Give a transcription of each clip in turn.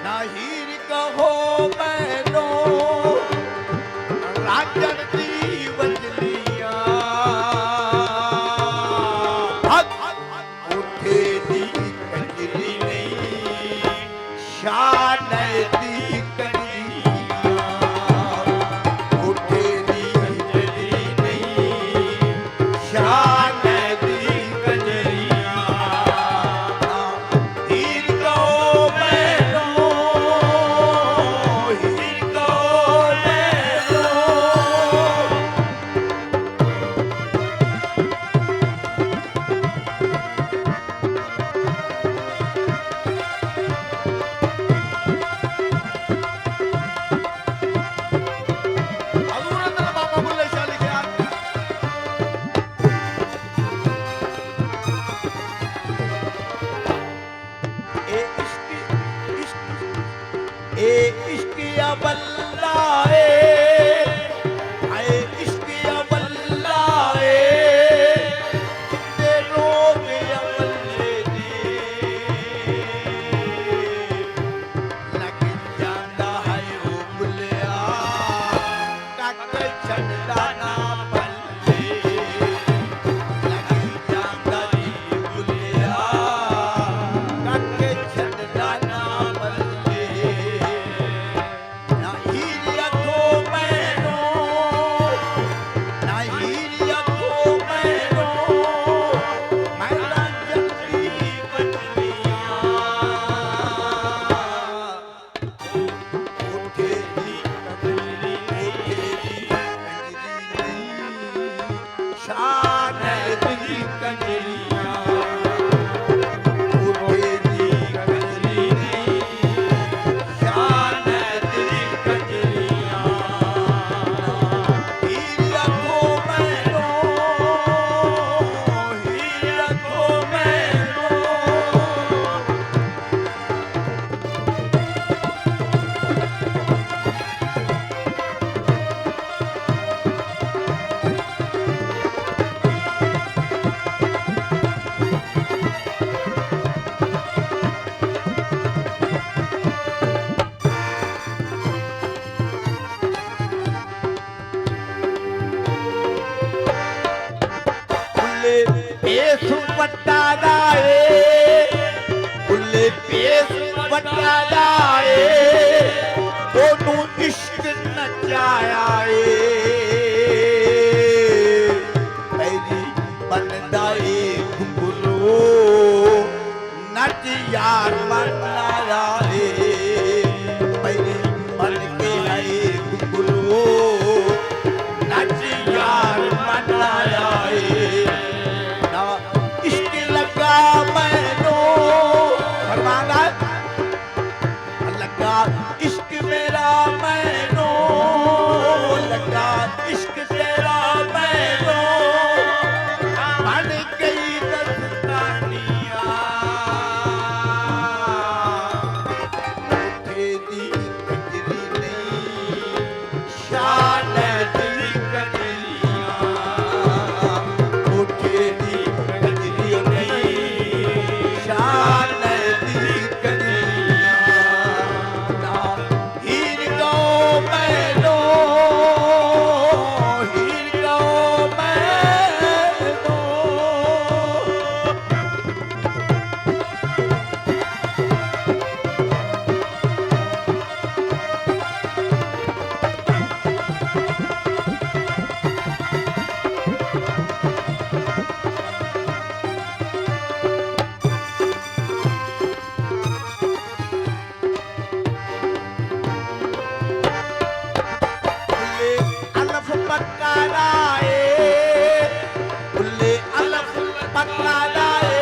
ना हीर कहो मैनो राजन दी वजलियां उठे दी कंजरी नहीं शान दी कंजरियां उठे दी कंजरी नहीं शान दी कंजरियां हीर कहो मैनो हीर कहो मैनो हजूर अंदर बाबा बुल्ले शाह लिखे आते ए इश्क या बल्लाए आए इश्क या बल्लाए ते रोग या बल्ले दी लग जांदा है ओ बुलिया कक छड़दा ना बल्ले लग जांदा जी बुलिया कक छड़दा ना बल्ले ना हीर अखो मैनो ना हीर अखो मैनो मैदान जल्दी बजलियां उठे दी कंजरी नहीं शान दी कंजरियां उठे दी कंजरी नहीं शान दी कंजरियां हीर अखो मैनो हीर अखो मैनो बुल्ले पेस वट्टा दाए बुल्ले पेस वट्टा दाए दोनों इश्क नचाया मेरी बनदा घुंगरू नच यार मनाया मेरी बन के आए घुंगरू नच यार मनाया ना इश्क लगा मैनो फरमाना लगा इश्क मेरा मैनो लगा इश्क तेरा मैनो बन गई दस्तानियां उठे दी कंजरी नहीं शान दी कंजरियां उठे दी कंजरी नहीं शान दी कंजरियां ना हीर कहो मैनो हीर कहो मैनो बुल्ले अलफ पक्का लाए बुल्ले अलफ पक्का लाए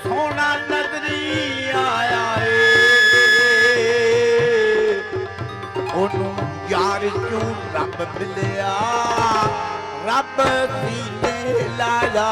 सोना नजरी आया ओनू यार क्यों रब मिलिया रब सीने लाया